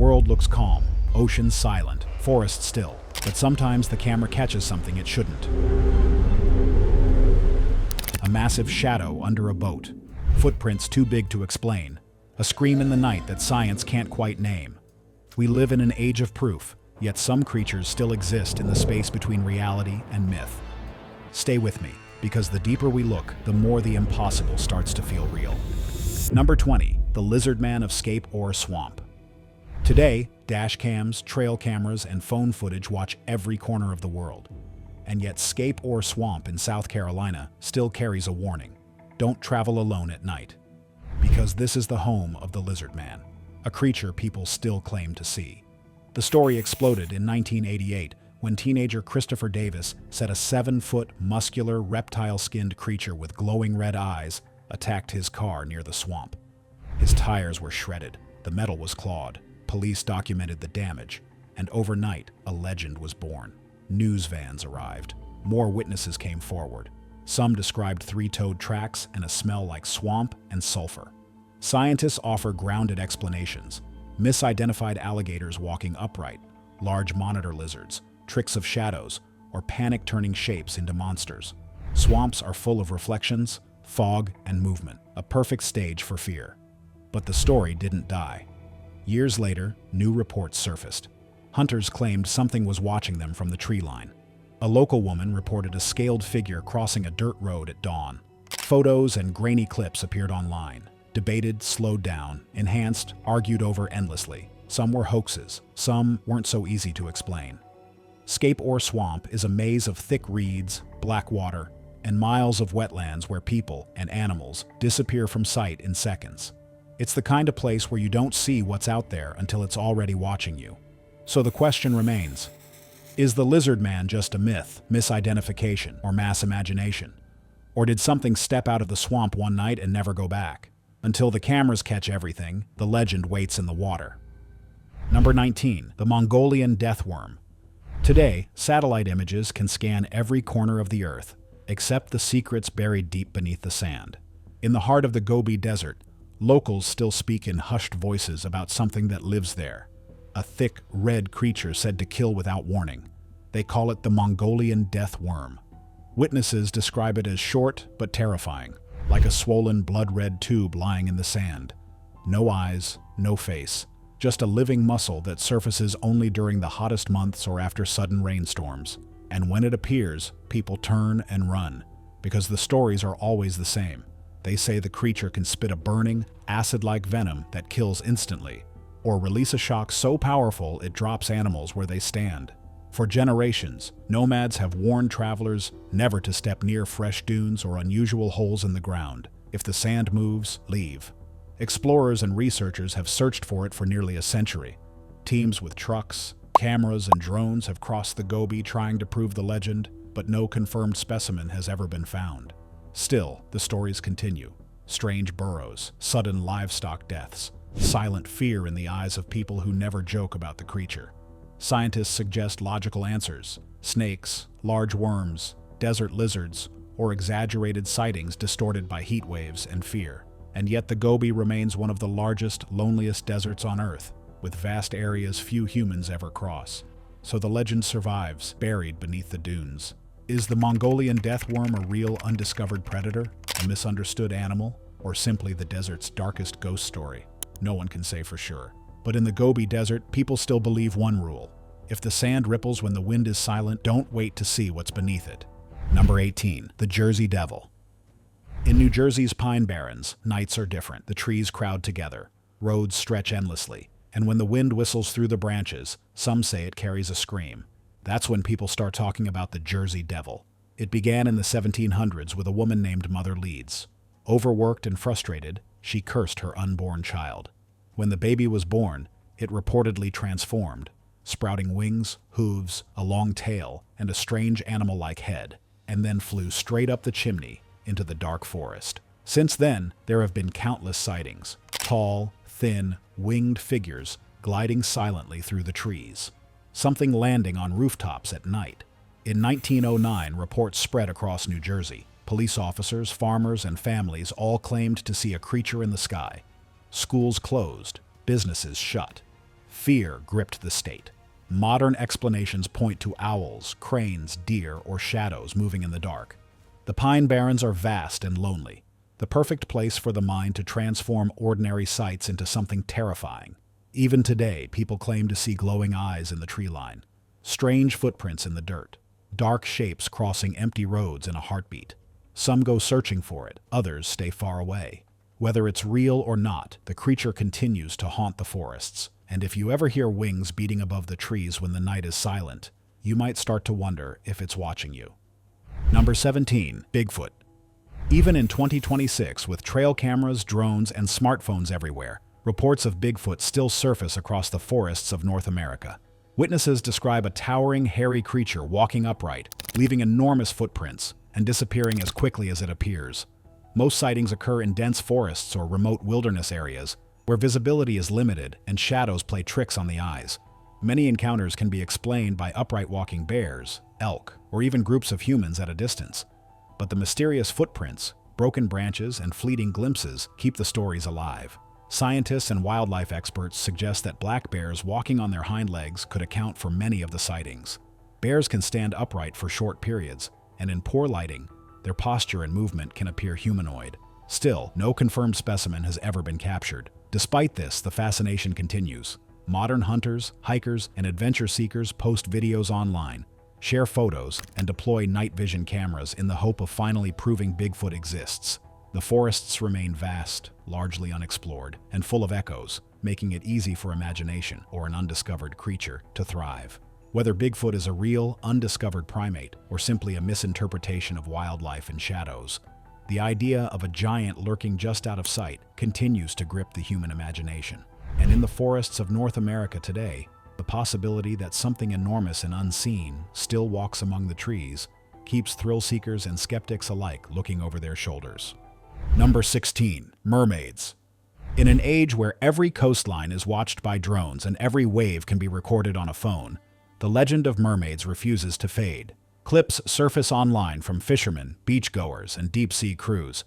world looks calm, ocean silent, forest still, but sometimes the camera catches something it shouldn't. A massive shadow under a boat. Footprints too big to explain. A scream in the night that science can't quite name. We live in an age of proof, yet some creatures still exist in the space between reality and myth. Stay with me, because the deeper we look, the more the impossible starts to feel real. Number 20. The Lizard Man of Scape or Swamp. Today, dash cams, trail cameras, and phone footage watch every corner of the world. And yet Scape or Swamp in South Carolina still carries a warning. Don't travel alone at night. Because this is the home of the Lizard Man, a creature people still claim to see. The story exploded in 1988 when teenager Christopher Davis said a 7-foot, muscular, reptile-skinned creature with glowing red eyes attacked his car near the swamp. His tires were shredded, the metal was clawed, police documented the damage, and overnight a legend was born. News vans arrived. More witnesses came forward. Some described 3-toed tracks and a smell like swamp and sulfur. Scientists offer grounded explanations. Misidentified alligators walking upright, large monitor lizards, tricks of shadows, or panic-turning shapes into monsters. Swamps are full of reflections, fog, and movement, a perfect stage for fear. But the story didn't die. Years later, new reports surfaced. Hunters claimed something was watching them from the tree line. A local woman reported a scaled figure crossing a dirt road at dawn. Photos and grainy clips appeared online. Debated, slowed down, enhanced, argued over endlessly. Some were hoaxes, some weren't so easy to explain. Scape or Swamp is a maze of thick reeds, black water, and miles of wetlands where people and animals disappear from sight in seconds. It's the kind of place where you don't see what's out there until it's already watching you. So the question remains, is the Lizard Man just a myth, misidentification, or mass imagination? Or did something step out of the swamp one night and never go back? Until the cameras catch everything, the legend waits in the water. Number 19. The Mongolian death worm. Today, satellite images can scan every corner of the Earth, except the secrets buried deep beneath the sand. In the heart of the Gobi Desert, locals still speak in hushed voices about something that lives there. A thick, red creature said to kill without warning. They call it the Mongolian death worm. Witnesses describe it as short but terrifying, like a swollen blood-red tube lying in the sand. No eyes, no face, just a living muscle that surfaces only during the hottest months or after sudden rainstorms. And when it appears, people turn and run, because the stories are always the same. They say the creature can spit a burning, acid-like venom that kills instantly, or release a shock so powerful it drops animals where they stand. For generations, nomads have warned travelers never to step near fresh dunes or unusual holes in the ground. If the sand moves, leave. Explorers and researchers have searched for it for nearly a century. Teams with trucks, cameras, and drones have crossed the Gobi trying to prove the legend, but no confirmed specimen has ever been found. Still, the stories continue. Strange burrows, sudden livestock deaths, silent fear in the eyes of people who never joke about the creature. Scientists suggest logical answers: snakes, large worms, desert lizards, or exaggerated sightings distorted by heat waves and fear. And yet the Gobi remains one of the largest, loneliest deserts on Earth, with vast areas few humans ever cross. So the legend survives, buried beneath the dunes. Is the Mongolian death worm a real undiscovered predator, a misunderstood animal, or simply the desert's darkest ghost story? No one can say for sure. But in the Gobi Desert, people still believe one rule: if the sand ripples when the wind is silent, don't wait to see what's beneath it. Number 18. The Jersey Devil. In New Jersey's Pine Barrens, nights are different. The trees crowd together, roads stretch endlessly, and when the wind whistles through the branches, some say it carries a scream. That's when people start talking about the Jersey Devil. It began in the 1700s with a woman named Mother Leeds. Overworked and frustrated, she cursed her unborn child. When the baby was born, it reportedly transformed, sprouting wings, hooves, a long tail, and a strange animal-like head, and then flew straight up the chimney into the dark forest. Since then, there have been countless sightings: tall, thin, winged figures gliding silently through the trees, something landing on rooftops at night. In 1909, reports spread across New Jersey. Police officers, farmers, and families all claimed to see a creature in the sky. Schools closed, businesses shut. Fear gripped the state. Modern explanations point to owls, cranes, deer, or shadows moving in the dark. The Pine Barrens are vast and lonely, the perfect place for the mind to transform ordinary sights into something terrifying. Even today, people claim to see glowing eyes in the tree line, strange footprints in the dirt, dark shapes crossing empty roads in a heartbeat. Some go searching for it, others stay far away. Whether it's real or not, the creature continues to haunt the forests. And if you ever hear wings beating above the trees when the night is silent, you might start to wonder if it's watching you. Number 17. Bigfoot. Even in 2026, with trail cameras, drones, and smartphones everywhere, reports of Bigfoot still surface across the forests of North America. Witnesses describe a towering, hairy creature walking upright, leaving enormous footprints, and disappearing as quickly as it appears. Most sightings occur in dense forests or remote wilderness areas, where visibility is limited and shadows play tricks on the eyes. Many encounters can be explained by upright walking bears, elk, or even groups of humans at a distance. But the mysterious footprints, broken branches, and fleeting glimpses keep the stories alive. Scientists and wildlife experts suggest that black bears walking on their hind legs could account for many of the sightings. Bears can stand upright for short periods, and in poor lighting, their posture and movement can appear humanoid. Still, no confirmed specimen has ever been captured. Despite this, the fascination continues. Modern hunters, hikers, and adventure seekers post videos online, share photos, and deploy night vision cameras in the hope of finally proving Bigfoot exists. The forests remain vast, largely unexplored, and full of echoes, making it easy for imagination or an undiscovered creature to thrive. Whether Bigfoot is a real, undiscovered primate or simply a misinterpretation of wildlife and shadows, the idea of a giant lurking just out of sight continues to grip the human imagination. And in the forests of North America today, the possibility that something enormous and unseen still walks among the trees keeps thrill seekers and skeptics alike looking over their shoulders. Number 16. Mermaids. In an age where every coastline is watched by drones and every wave can be recorded on a phone, the legend of mermaids refuses to fade. Clips surface online from fishermen, beachgoers, and deep-sea crews.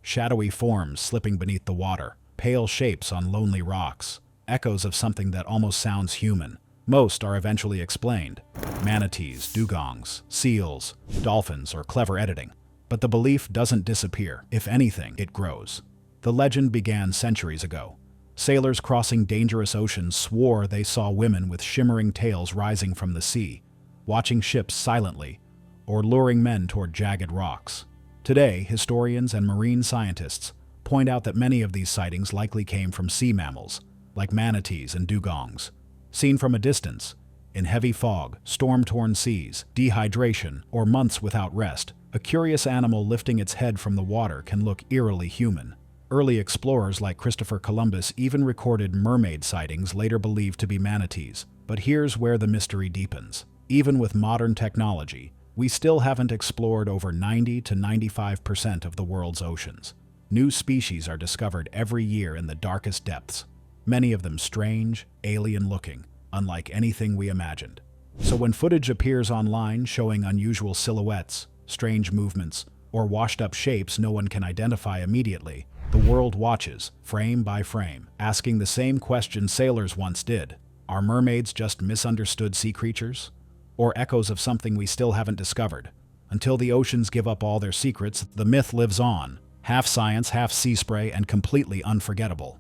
Shadowy forms slipping beneath the water, pale shapes on lonely rocks, echoes of something that almost sounds human. Most are eventually explained. Manatees, dugongs, seals, dolphins, or clever editing. But the belief doesn't disappear. If anything, it grows. The legend began centuries ago. Sailors crossing dangerous oceans swore they saw women with shimmering tails rising from the sea, watching ships silently, or luring men toward jagged rocks. Today, historians and marine scientists point out that many of these sightings likely came from sea mammals, like manatees and dugongs. Seen from a distance, in heavy fog, storm-torn seas, dehydration, or months without rest, a curious animal lifting its head from the water can look eerily human. Early explorers like Christopher Columbus even recorded mermaid sightings later believed to be manatees. But here's where the mystery deepens. Even with modern technology, we still haven't explored over 90 to 95% of the world's oceans. New species are discovered every year in the darkest depths, many of them strange, alien-looking, unlike anything we imagined. So when footage appears online showing unusual silhouettes, strange movements, or washed-up shapes no one can identify immediately, the world watches, frame by frame, asking the same question sailors once did. Are mermaids just misunderstood sea creatures? Or echoes of something we still haven't discovered? Until the oceans give up all their secrets, the myth lives on, half science, half sea spray, and completely unforgettable.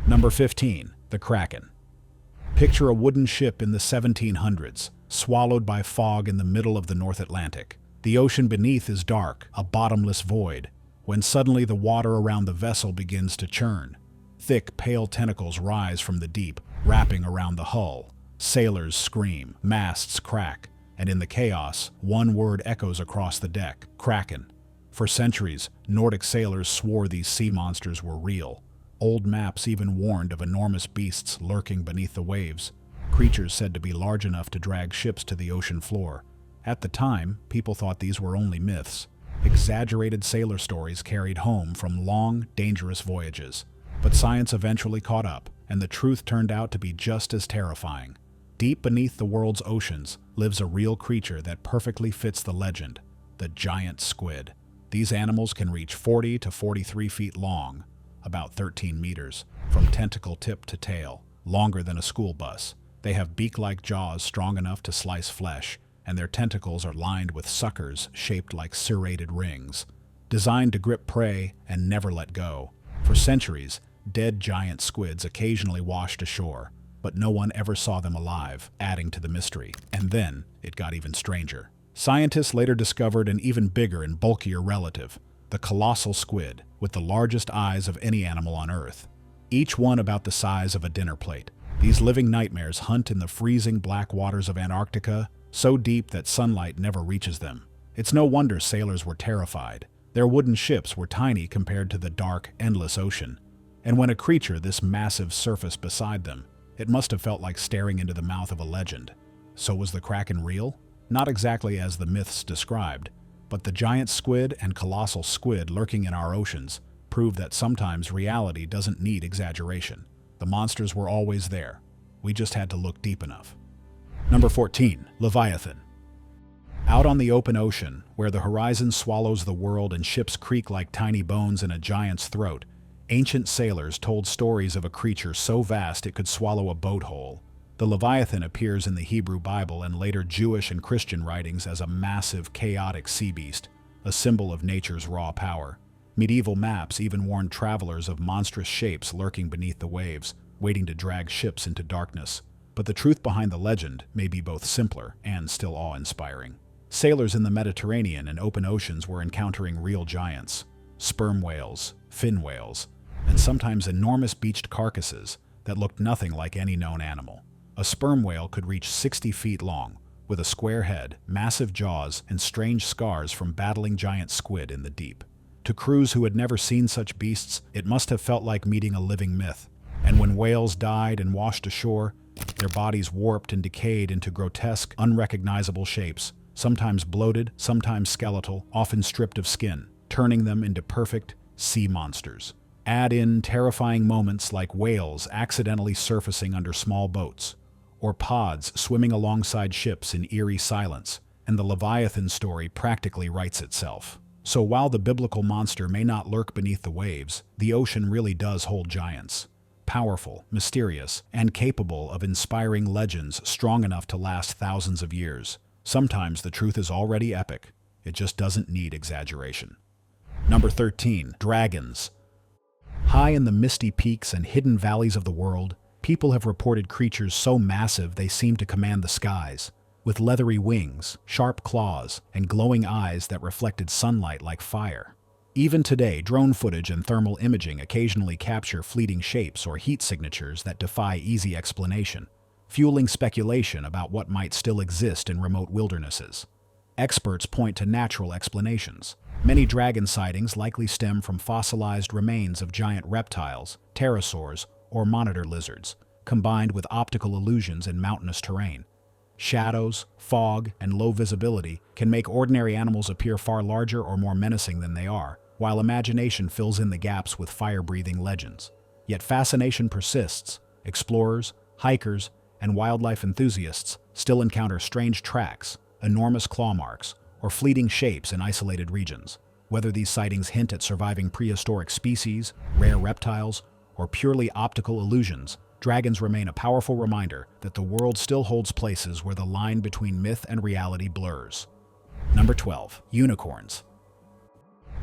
Number 15. The Kraken. Picture a wooden ship in the 1700s, swallowed by fog in the middle of the North Atlantic. The ocean beneath is dark, a bottomless void, when suddenly the water around the vessel begins to churn. Thick, pale tentacles rise from the deep, wrapping around the hull. Sailors scream, masts crack, and in the chaos, one word echoes across the deck: Kraken. For centuries, Nordic sailors swore these sea monsters were real. Old maps even warned of enormous beasts lurking beneath the waves, creatures said to be large enough to drag ships to the ocean floor. At the time, people thought these were only myths, exaggerated sailor stories carried home from long, dangerous voyages. But science eventually caught up, and the truth turned out to be just as terrifying. Deep beneath the world's oceans lives a real creature that perfectly fits the legend: the giant squid. These animals can reach 40 to 43 feet long, about 13 meters, from tentacle tip to tail, longer than a school bus. They have beak-like jaws strong enough to slice flesh, and their tentacles are lined with suckers shaped like serrated rings, designed to grip prey and never let go. For centuries, dead giant squids occasionally washed ashore, but no one ever saw them alive, adding to the mystery. And then, it got even stranger. Scientists later discovered an even bigger and bulkier relative, the colossal squid, with the largest eyes of any animal on Earth, each one about the size of a dinner plate. These living nightmares hunt in the freezing black waters of Antarctica, so deep that sunlight never reaches them. It's no wonder sailors were terrified. Their wooden ships were tiny compared to the dark, endless ocean. And when a creature this massive surfaced beside them, it must have felt like staring into the mouth of a legend. So was the Kraken real? Not exactly as the myths described, but the giant squid and colossal squid lurking in our oceans prove that sometimes reality doesn't need exaggeration. The monsters were always there. We just had to look deep enough. Number 14. Leviathan. Out on the open ocean, where the horizon swallows the world and ships creak like tiny bones in a giant's throat, ancient sailors told stories of a creature so vast it could swallow a boat whole. The Leviathan appears in the Hebrew Bible and later Jewish and Christian writings as a massive, chaotic sea beast, a symbol of nature's raw power. Medieval maps even warned travelers of monstrous shapes lurking beneath the waves, waiting to drag ships into darkness. But the truth behind the legend may be both simpler and still awe-inspiring. Sailors in the Mediterranean and open oceans were encountering real giants, sperm whales, fin whales, and sometimes enormous beached carcasses that looked nothing like any known animal. A sperm whale could reach 60 feet long, with a square head, massive jaws, and strange scars from battling giant squid in the deep. To crews who had never seen such beasts, it must have felt like meeting a living myth. And when whales died and washed ashore, their bodies warped and decayed into grotesque, unrecognizable shapes, sometimes bloated, sometimes skeletal, often stripped of skin, turning them into perfect sea monsters. Add in terrifying moments like whales accidentally surfacing under small boats, or pods swimming alongside ships in eerie silence, and the Leviathan story practically writes itself. So while the biblical monster may not lurk beneath the waves, the ocean really does hold giants. Powerful, mysterious, and capable of inspiring legends strong enough to last thousands of years. Sometimes the truth is already epic. It just doesn't need exaggeration. Number 13. Dragons. High in the misty peaks and hidden valleys of the world, people have reported creatures so massive they seem to command the skies, with leathery wings, sharp claws, and glowing eyes that reflected sunlight like fire. Even today, drone footage and thermal imaging occasionally capture fleeting shapes or heat signatures that defy easy explanation, fueling speculation about what might still exist in remote wildernesses. Experts point to natural explanations. Many dragon sightings likely stem from fossilized remains of giant reptiles, pterosaurs, or monitor lizards, combined with optical illusions in mountainous terrain. Shadows, fog, and low visibility can make ordinary animals appear far larger or more menacing than they are, while imagination fills in the gaps with fire-breathing legends. Yet fascination persists. Explorers, hikers, and wildlife enthusiasts still encounter strange tracks, enormous claw marks, or fleeting shapes in isolated regions. Whether these sightings hint at surviving prehistoric species, rare reptiles, or purely optical illusions, dragons remain a powerful reminder that the world still holds places where the line between myth and reality blurs. Number 12. Unicorns.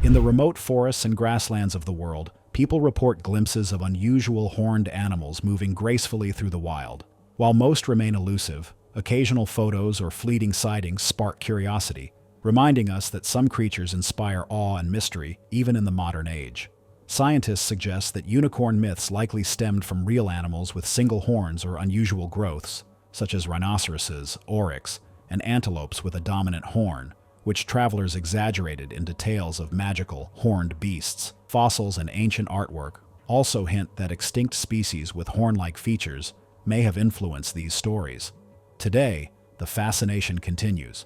In the remote forests and grasslands of the world, people report glimpses of unusual horned animals moving gracefully through the wild. While most remain elusive, occasional photos or fleeting sightings spark curiosity, reminding us that some creatures inspire awe and mystery even in the modern age. Scientists suggest that unicorn myths likely stemmed from real animals with single horns or unusual growths, such as rhinoceroses, oryx, and antelopes with a dominant horn, which travelers exaggerated into tales of magical, horned beasts. Fossils and ancient artwork also hint that extinct species with horn-like features may have influenced these stories. Today, the fascination continues.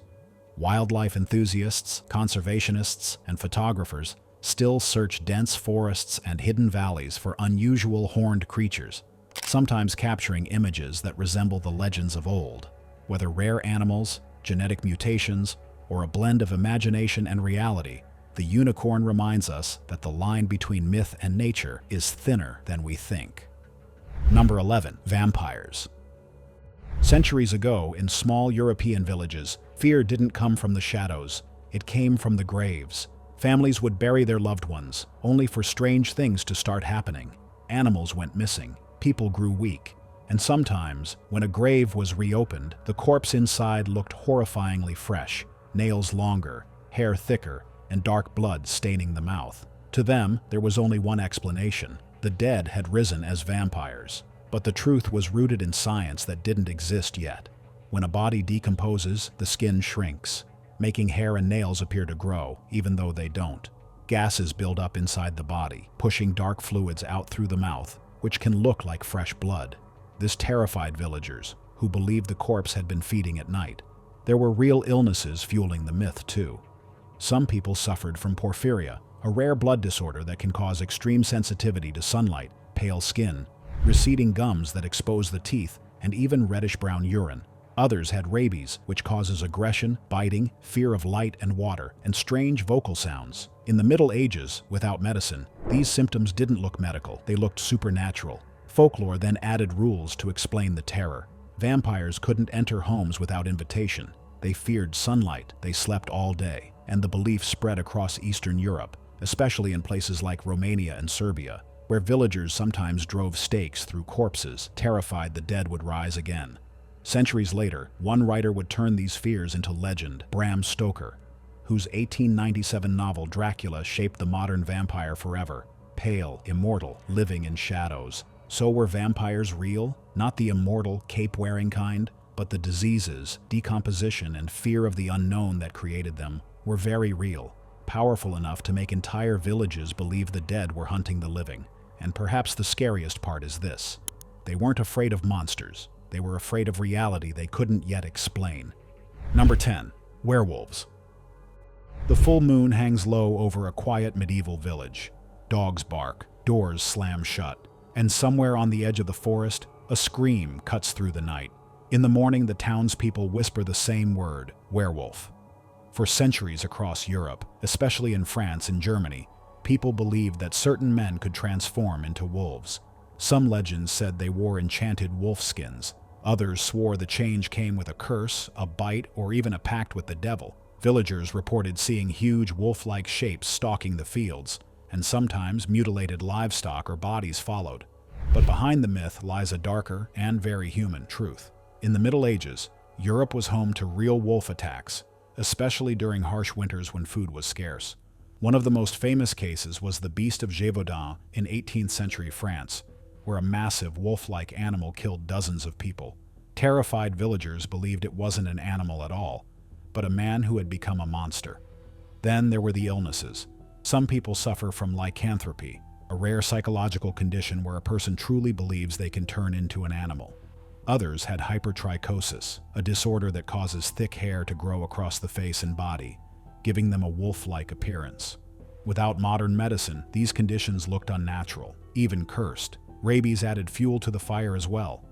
Wildlife enthusiasts, conservationists, and photographers still search dense forests and hidden valleys for unusual horned creatures, sometimes capturing images that resemble the legends of old. Whether rare animals, genetic mutations, or a blend of imagination and reality, the unicorn reminds us that the line between myth and nature is thinner than we think. Number 11. Vampires. Centuries ago, in small European villages, fear didn't come from the shadows. It came from the graves. Families would bury their loved ones, only for strange things to start happening. Animals went missing, people grew weak, and sometimes, when a grave was reopened, the corpse inside looked horrifyingly fresh, nails longer, hair thicker, and dark blood staining the mouth. To them, there was only one explanation. The dead had risen as vampires. But the truth was rooted in science that didn't exist yet. When a body decomposes, the skin shrinks, making hair and nails appear to grow, even though they don't. Gases build up inside the body, pushing dark fluids out through the mouth, which can look like fresh blood. This terrified villagers, who believed the corpse had been feeding at night. There were real illnesses fueling the myth, too. Some people suffered from porphyria, a rare blood disorder that can cause extreme sensitivity to sunlight, pale skin, receding gums that expose the teeth, and even reddish-brown urine. Others had rabies, which causes aggression, biting, fear of light and water, and strange vocal sounds. In the Middle Ages, without medicine, these symptoms didn't look medical, they looked supernatural. Folklore then added rules to explain the terror. Vampires couldn't enter homes without invitation. They feared sunlight, they slept all day, and the belief spread across Eastern Europe, especially in places like Romania and Serbia, where villagers sometimes drove stakes through corpses, terrified the dead would rise again. Centuries later, one writer would turn these fears into legend, Bram Stoker, whose 1897 novel Dracula shaped the modern vampire forever. Pale, immortal, living in shadows. So were vampires real? Not the immortal, cape-wearing kind, but the diseases, decomposition, and fear of the unknown that created them were very real, powerful enough to make entire villages believe the dead were hunting the living. And perhaps the scariest part is this. They weren't afraid of monsters. They were afraid of reality they couldn't yet explain. Number 10. Werewolves. The full moon hangs low over a quiet medieval village. Dogs bark, doors slam shut, and somewhere on the edge of the forest, a scream cuts through the night. In the morning, the townspeople whisper the same word, werewolf. For centuries across Europe, especially in France and Germany, people believed that certain men could transform into wolves. Some legends said they wore enchanted wolf skins. Others swore the change came with a curse, a bite, or even a pact with the devil. Villagers reported seeing huge wolf-like shapes stalking the fields, and sometimes mutilated livestock or bodies followed. But behind the myth lies a darker and very human truth. In the Middle Ages, Europe was home to real wolf attacks, especially during harsh winters when food was scarce. One of the most famous cases was the Beast of Gévaudan in 18th century France, where a massive wolf-like animal killed dozens of people. Terrified villagers believed it wasn't an animal at all, but a man who had become a monster. Then there were the illnesses. Some people suffer from lycanthropy, a rare psychological condition where a person truly believes they can turn into an animal. Others had hypertrichosis, a disorder that causes thick hair to grow across the face and body, giving them a wolf-like appearance. Without modern medicine, these conditions looked unnatural, even cursed. Rabies added fuel to the fire as well.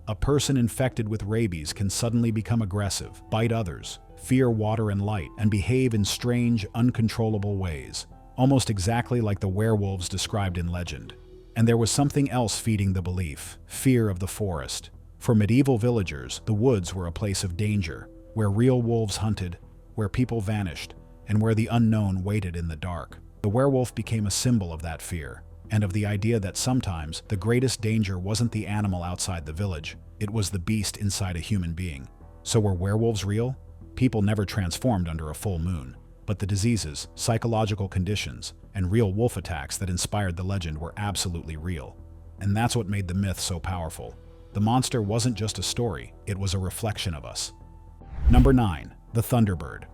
A person infected with rabies can suddenly become aggressive, bite others, fear water and light, and behave in strange, uncontrollable ways, almost exactly like the werewolves described in legend. And there was something else feeding the belief, fear of the forest. For medieval villagers, the woods were a place of danger, where real wolves hunted, where people vanished, and where the unknown waited in the dark. The werewolf became a symbol of that fear, and of the idea that sometimes the greatest danger wasn't the animal outside the village, it was the beast inside a human being. So were werewolves real? People never transformed under a full moon, but the diseases, psychological conditions, and real wolf attacks that inspired the legend were absolutely real. And that's what made the myth so powerful. The monster wasn't just a story, it was a reflection of us. Number 9. The Thunderbird.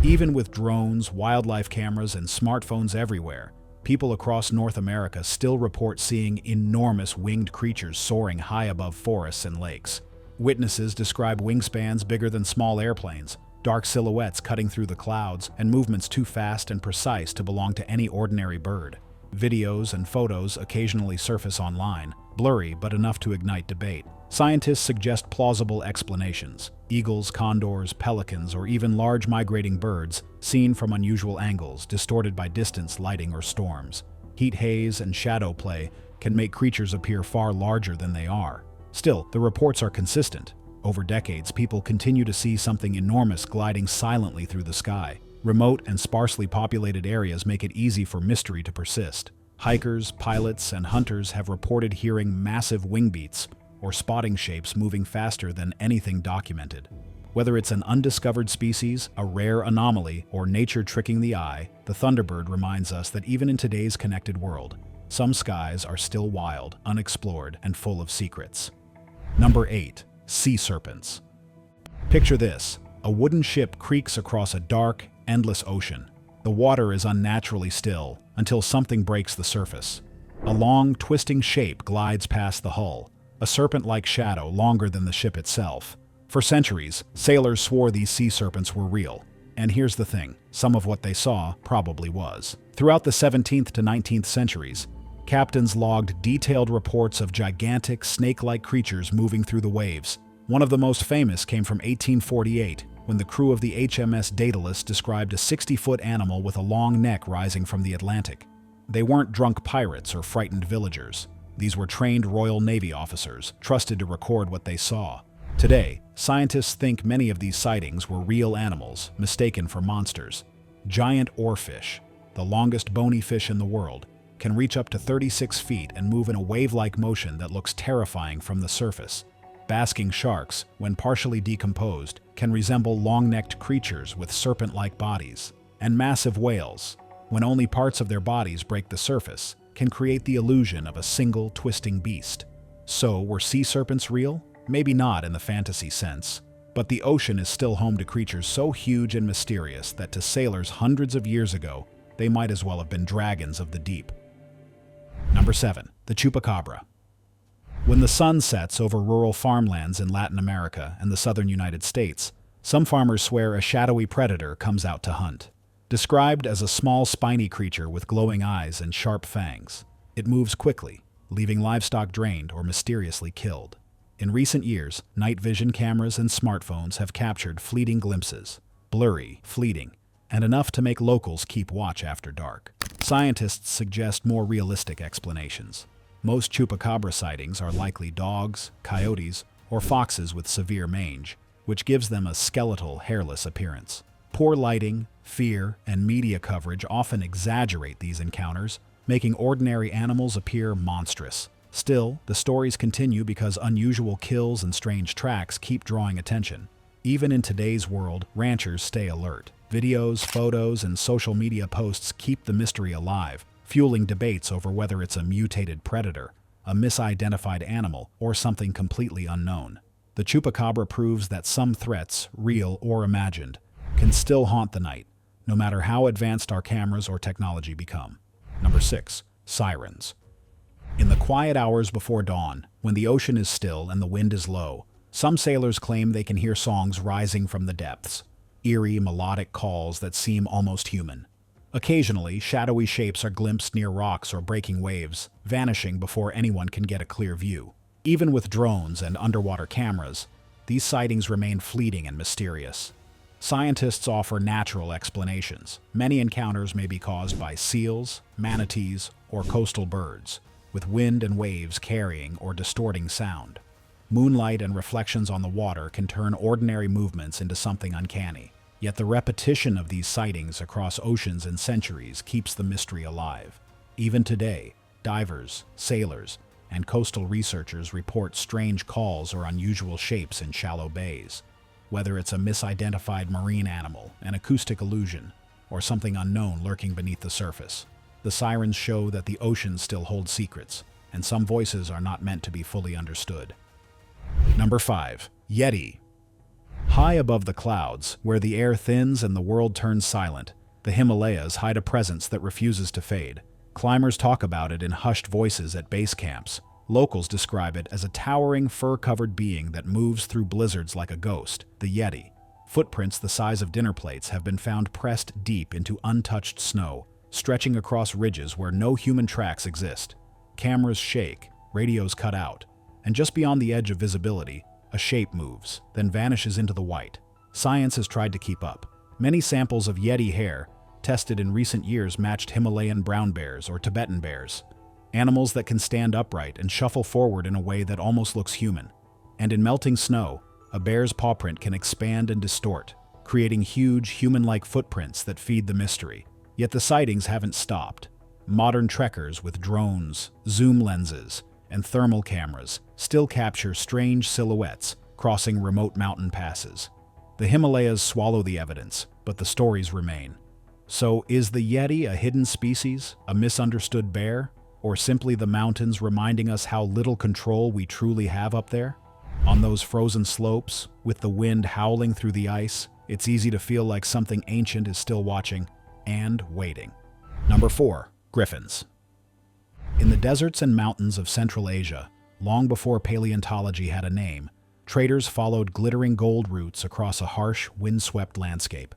Even with drones, wildlife cameras, and smartphones everywhere, people across North America still report seeing enormous winged creatures soaring high above forests and lakes. Witnesses describe wingspans bigger than small airplanes, dark silhouettes cutting through the clouds, and movements too fast and precise to belong to any ordinary bird. Videos and photos occasionally surface online, blurry but enough to ignite debate. Scientists suggest plausible explanations: eagles, condors, pelicans, or even large migrating birds seen from unusual angles, distorted by distance, lighting, or storms. Heat haze and shadow play can make creatures appear far larger than they are. Still, the reports are consistent. Over decades, people continue to see something enormous gliding silently through the sky. Remote and sparsely populated areas make it easy for mystery to persist. Hikers, pilots, and hunters have reported hearing massive wing beats or spotting shapes moving faster than anything documented. Whether it's an undiscovered species, a rare anomaly, or nature tricking the eye, the Thunderbird reminds us that even in today's connected world, some skies are still wild, unexplored, and full of secrets. Number 8. Sea serpents. Picture this. A wooden ship creaks across a dark, endless ocean. The water is unnaturally still until something breaks the surface. A long, twisting shape glides past the hull, a serpent-like shadow longer than the ship itself. For centuries, sailors swore these sea serpents were real. And here's the thing, some of what they saw probably was. Throughout the 17th to 19th centuries, captains logged detailed reports of gigantic, snake-like creatures moving through the waves. One of the most famous came from 1848, when the crew of the HMS Daedalus described a 60-foot animal with a long neck rising from the Atlantic. They weren't drunk pirates or frightened villagers. These were trained Royal Navy officers, trusted to record what they saw. Today, scientists think many of these sightings were real animals, mistaken for monsters. Giant oarfish, the longest bony fish in the world, can reach up to 36 feet and move in a wave-like motion that looks terrifying from the surface. Basking sharks, when partially decomposed, can resemble long-necked creatures with serpent-like bodies. And massive whales, when only parts of their bodies break the surface, can create the illusion of a single twisting beast. So, were sea serpents real? Maybe not in the fantasy sense, but the ocean is still home to creatures so huge and mysterious that to sailors hundreds of years ago, they might as well have been dragons of the deep. Number 7. The Chupacabra. When the sun sets over rural farmlands in Latin America and the southern United States, some farmers swear a shadowy predator comes out to hunt. Described as a small spiny creature with glowing eyes and sharp fangs, it moves quickly, leaving livestock drained or mysteriously killed. In recent years, night vision cameras and smartphones have captured fleeting glimpses, blurry, fleeting, and enough to make locals keep watch after dark. Scientists suggest more realistic explanations. Most Chupacabra sightings are likely dogs, coyotes, or foxes with severe mange, which gives them a skeletal, hairless appearance. Poor lighting, fear, and media coverage often exaggerate these encounters, making ordinary animals appear monstrous. Still, the stories continue because unusual kills and strange tracks keep drawing attention. Even in today's world, ranchers stay alert. Videos, photos, and social media posts keep the mystery alive, fueling debates over whether it's a mutated predator, a misidentified animal, or something completely unknown. The Chupacabra proves that some threats, real or imagined, can still haunt the night, no matter how advanced our cameras or technology become. Number 6. Sirens. In the quiet hours before dawn, when the ocean is still and the wind is low, some sailors claim they can hear songs rising from the depths, eerie, melodic calls that seem almost human. Occasionally, shadowy shapes are glimpsed near rocks or breaking waves, vanishing before anyone can get a clear view. Even with drones and underwater cameras, these sightings remain fleeting and mysterious. Scientists offer natural explanations. Many encounters may be caused by seals, manatees, or coastal birds, with wind and waves carrying or distorting sound. Moonlight and reflections on the water can turn ordinary movements into something uncanny. Yet the repetition of these sightings across oceans and centuries keeps the mystery alive. Even today, divers, sailors, and coastal researchers report strange calls or unusual shapes in shallow bays. Whether it's a misidentified marine animal, an acoustic illusion, or something unknown lurking beneath the surface, the sirens show that the ocean still holds secrets, and some voices are not meant to be fully understood. Number 5. Yeti. High above the clouds, where the air thins and the world turns silent, the Himalayas hide a presence that refuses to fade. Climbers talk about it in hushed voices at base camps. Locals describe it as a towering, fur-covered being that moves through blizzards like a ghost, the Yeti. Footprints the size of dinner plates have been found pressed deep into untouched snow, stretching across ridges where no human tracks exist. Cameras shake, radios cut out, and just beyond the edge of visibility, a shape moves, then vanishes into the white. Science has tried to keep up. Many samples of Yeti hair tested in recent years matched Himalayan brown bears or Tibetan bears, animals that can stand upright and shuffle forward in a way that almost looks human. And in melting snow, a bear's paw print can expand and distort, creating huge, human-like footprints that feed the mystery. Yet the sightings haven't stopped. Modern trekkers with drones, zoom lenses, and thermal cameras still capture strange silhouettes crossing remote mountain passes. The Himalayas swallow the evidence, but the stories remain. So, is the Yeti a hidden species, a misunderstood bear, or simply the mountains reminding us how little control we truly have up there? On those frozen slopes, with the wind howling through the ice, it's easy to feel like something ancient is still watching and waiting. Number 4. Griffins. In the deserts and mountains of Central Asia, long before paleontology had a name, traders followed glittering gold routes across a harsh, windswept landscape.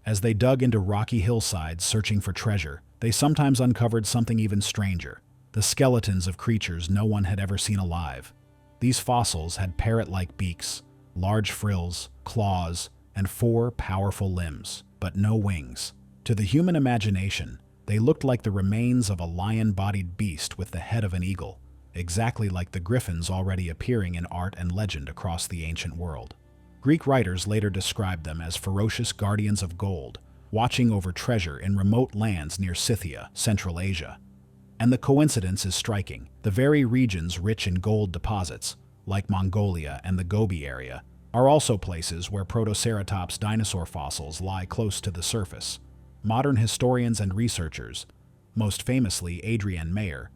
As they dug into rocky hillsides searching for treasure, they sometimes uncovered something even stranger: the skeletons of creatures no one had ever seen alive. These fossils had parrot-like beaks, large frills, claws, and 4 powerful limbs, but no wings. To the human imagination, they looked like the remains of a lion-bodied beast with the head of an eagle, exactly like the griffins already appearing in art and legend across the ancient world. Greek writers later described them as ferocious guardians of gold, watching over treasure in remote lands near Scythia, Central Asia. And the coincidence is striking. The very regions rich in gold deposits, like Mongolia and the Gobi area, are also places where Protoceratops dinosaur fossils lie close to the surface. Modern historians and researchers, most famously Adrienne Mayer,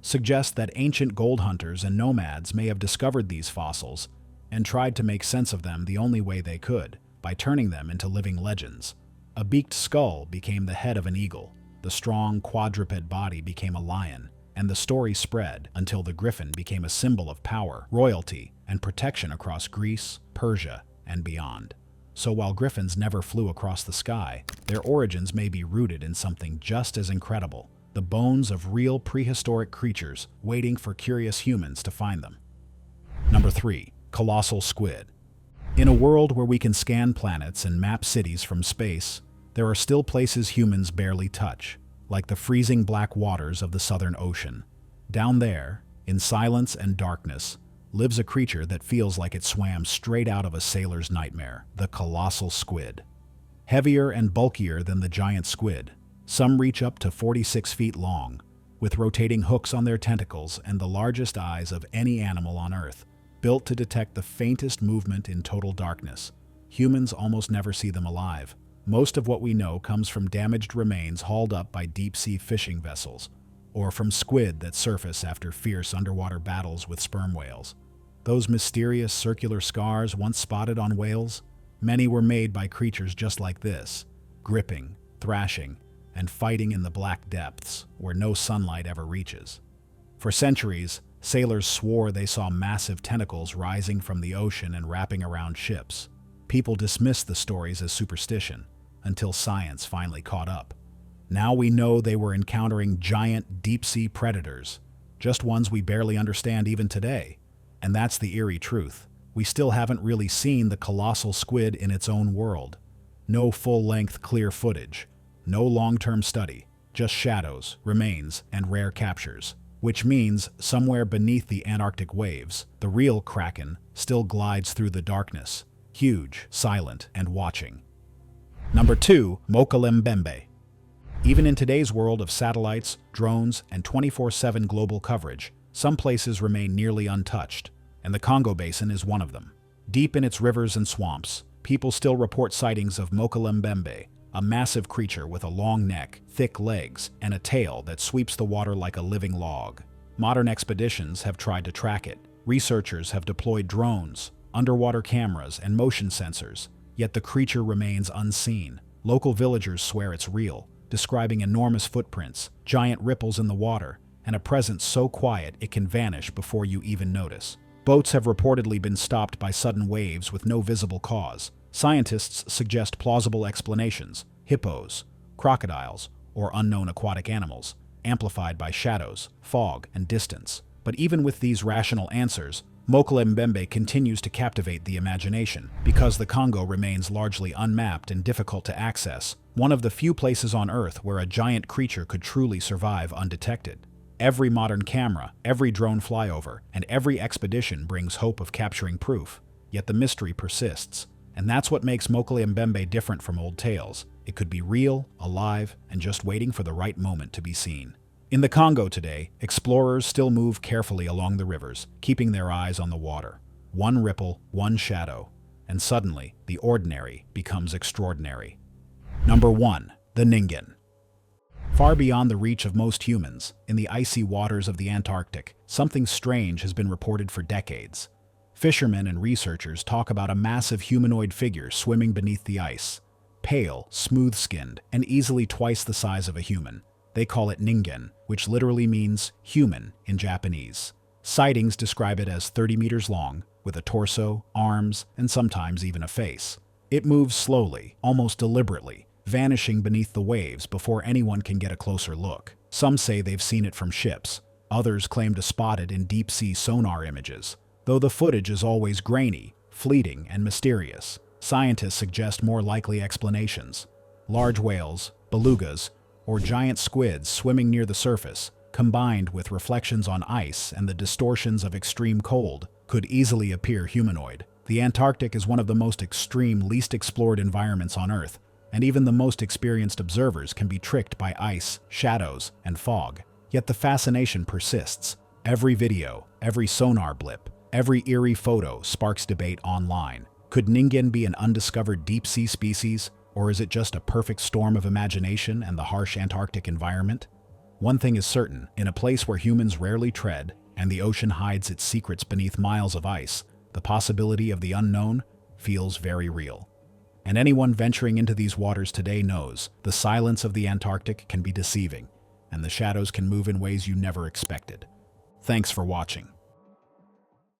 suggest that ancient gold hunters and nomads may have discovered these fossils and tried to make sense of them the only way they could, by turning them into living legends. A beaked skull became the head of an eagle, the strong quadruped body became a lion, and the story spread until the griffin became a symbol of power, royalty, and protection across Greece, Persia, and beyond. So while griffins never flew across the sky, their origins may be rooted in something just as incredible: the bones of real prehistoric creatures waiting for curious humans to find them. Number 3. Colossal squid. In a world where we can scan planets and map cities from space, there are still places humans barely touch, like the freezing black waters of the Southern Ocean. Down there, in silence and darkness, lives a creature that feels like it swam straight out of a sailor's nightmare: the colossal squid. Heavier and bulkier than the giant squid, some reach up to 46 feet long, with rotating hooks on their tentacles and the largest eyes of any animal on Earth, built to detect the faintest movement in total darkness. Humans almost never see them alive. Most of what we know comes from damaged remains hauled up by deep-sea fishing vessels, or from squid that surface after fierce underwater battles with sperm whales. Those mysterious circular scars once spotted on whales, many were made by creatures just like this, gripping, thrashing, and fighting in the black depths where no sunlight ever reaches. For centuries, sailors swore they saw massive tentacles rising from the ocean and wrapping around ships. People dismissed the stories as superstition, until science finally caught up. Now we know they were encountering giant deep-sea predators, just ones we barely understand even today. And that's the eerie truth: we still haven't really seen the colossal squid in its own world. No full-length clear footage, no long-term study, just shadows, remains, and rare captures. Which means somewhere beneath the Antarctic waves, the real Kraken still glides through the darkness, huge, silent, and watching. Number 2. Mokele-mbembe. Even in today's world of satellites, drones, and 24/7 global coverage, some places remain nearly untouched, and the Congo Basin is one of them. Deep in its rivers and swamps, people still report sightings of Mokele-mbembe, a massive creature with a long neck, thick legs, and a tail that sweeps the water like a living log. Modern expeditions have tried to track it. Researchers have deployed drones, underwater cameras, and motion sensors, yet the creature remains unseen. Local villagers swear it's real, describing enormous footprints, giant ripples in the water, and a presence so quiet it can vanish before you even notice. Boats have reportedly been stopped by sudden waves with no visible cause. Scientists suggest plausible explanations: hippos, crocodiles, or unknown aquatic animals, amplified by shadows, fog, and distance. But even with these rational answers, Mokele-mbembe continues to captivate the imagination. Because the Congo remains largely unmapped and difficult to access, one of the few places on Earth where a giant creature could truly survive undetected. Every modern camera, every drone flyover, and every expedition brings hope of capturing proof. Yet the mystery persists. And that's what makes Mokele-mbembe different from old tales. It could be real, alive, and just waiting for the right moment to be seen. In the Congo today, explorers still move carefully along the rivers, keeping their eyes on the water. One ripple, one shadow, and suddenly, the ordinary becomes extraordinary. Number 1. The Ningen. Far beyond the reach of most humans, in the icy waters of the Antarctic, something strange has been reported for decades. Fishermen and researchers talk about a massive humanoid figure swimming beneath the ice. Pale, smooth-skinned, and easily twice the size of a human. They call it Ningen, which literally means human in Japanese. Sightings describe it as 30 meters long, with a torso, arms, and sometimes even a face. It moves slowly, almost deliberately, vanishing beneath the waves before anyone can get a closer look. Some say they've seen it from ships. Others claim to spot it in deep-sea sonar images. Though the footage is always grainy, fleeting, and mysterious, scientists suggest more likely explanations. Large whales, belugas, or giant squids swimming near the surface, combined with reflections on ice and the distortions of extreme cold, could easily appear humanoid. The Antarctic is one of the most extreme, least explored environments on Earth, and even the most experienced observers can be tricked by ice, shadows, and fog. Yet the fascination persists. Every video, every sonar blip, every eerie photo sparks debate online. Could Ningen be an undiscovered deep-sea species? Or is it just a perfect storm of imagination and the harsh Antarctic environment? One thing is certain, in a place where humans rarely tread, and the ocean hides its secrets beneath miles of ice, the possibility of the unknown feels very real. And anyone venturing into these waters today knows the silence of the Antarctic can be deceiving, and the shadows can move in ways you never expected. Thanks for watching.